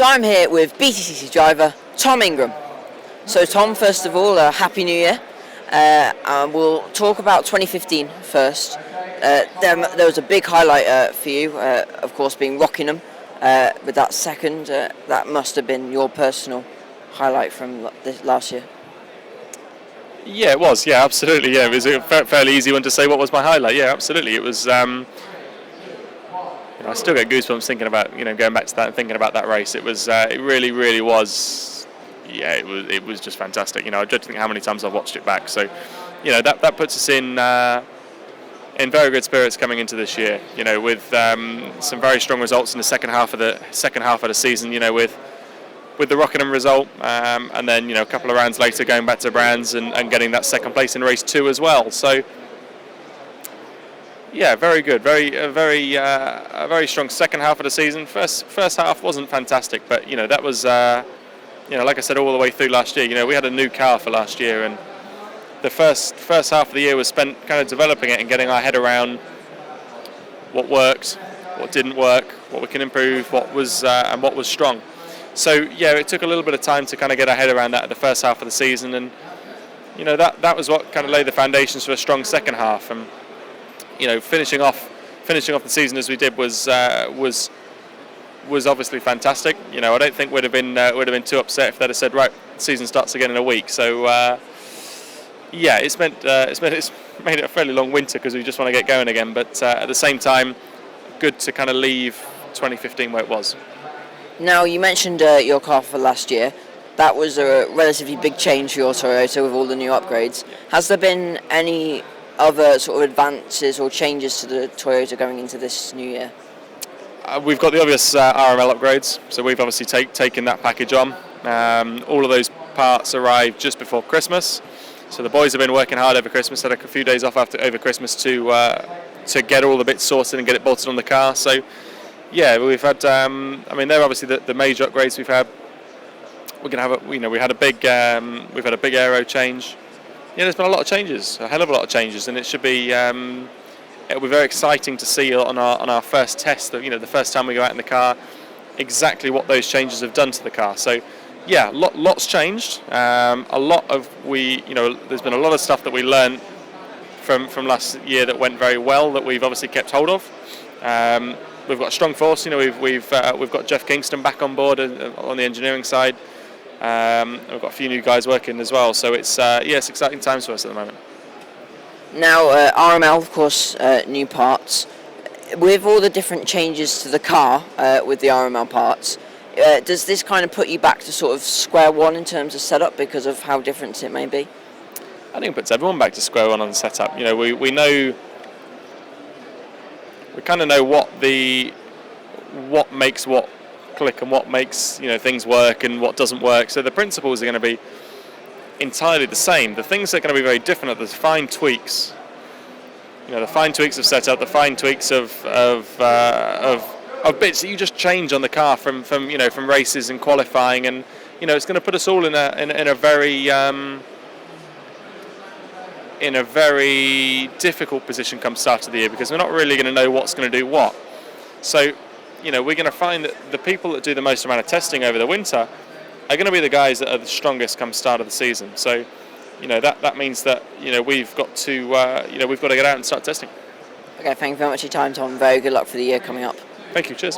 So I'm here with BTCC driver Tom Ingram. So Tom, first of all, Happy New Year. And we'll talk about 2015 first. There was a big highlight for you, of course, being Rockingham with that second. That must have been your personal highlight from this last year. Yeah, it was. Yeah, absolutely. Yeah, it was a fairly easy one to say what was my highlight. Yeah, absolutely. It was. I still get goosebumps thinking about going back to that and thinking about that race. It was. It really was. Yeah, it was just fantastic. I dread to think how many times I've watched it back. So, that puts us in very good spirits coming into this year. With some very strong results in the second half of the season. With the Rockingham result, and then a couple of rounds later going back to Brands and getting that second place in race 2 as well. So yeah, very good, a very strong second half of the season. First half wasn't fantastic, but that was like I said all the way through last year. We had a new car for last year, and the first half of the year was spent kind of developing it and getting our head around what worked, what didn't work, what we can improve, what was strong. So yeah, it took a little bit of time to kind of get our head around that at the first half of the season, and that was what kind of laid the foundations for a strong second half. And finishing off the season as we did was obviously fantastic. I don't think would have been too upset if they'd have said, right, the season starts again in a week. So yeah, it's made it a fairly long winter because we just want to get going again. But at the same time, good to kind of leave 2015 where it was. Now, you mentioned your car for last year. That was a relatively big change for your Toyota with all the new upgrades. Has there been any other sort of advances or changes to the Toyota going into this new year? We've got the obvious RML upgrades, so we've obviously taken that package on. All of those parts arrived just before Christmas, so the boys have been working hard over Christmas, had a few days off over Christmas to get all the bits sorted and get it bolted on the car. So yeah, we've had. They're obviously the major upgrades we've had. We're gonna have we've had a big aero change. Yeah, there's been a lot of changes, a hell of a lot of changes, and it should be. It'll be very exciting to see on our first test that the first time we go out in the car, exactly what those changes have done to the car. So yeah, lots changed. There's been a lot of stuff that we learned from last year that went very well that we've obviously kept hold of. We've got a strong force. We've got Jeff Kingston back on board on the engineering side. We've got a few new guys working as well. So it's exciting times for us at the moment. Now, RML, of course, new parts. With all the different changes to the car with the RML parts, does this kind of put you back to sort of square one in terms of setup because of how different it may be? I think it puts everyone back to square one on the setup. We know. We kind of know what makes what click and what makes things work and what doesn't work. So the principles are going to be entirely the same. The things that are going to be very different are the fine tweaks. The fine tweaks of setup, the fine tweaks of bits that you just change on the car from races and qualifying, and it's going to put us all in a very difficult position come start of the year because we're not really going to know what's going to do what. So, we're going to find that the people that do the most amount of testing over the winter are going to be the guys that are the strongest come start of the season. So, that means that we've got to get out and start testing. Okay, thank you very much for your time, Tom. Very good luck for the year coming up. Thank you. Cheers.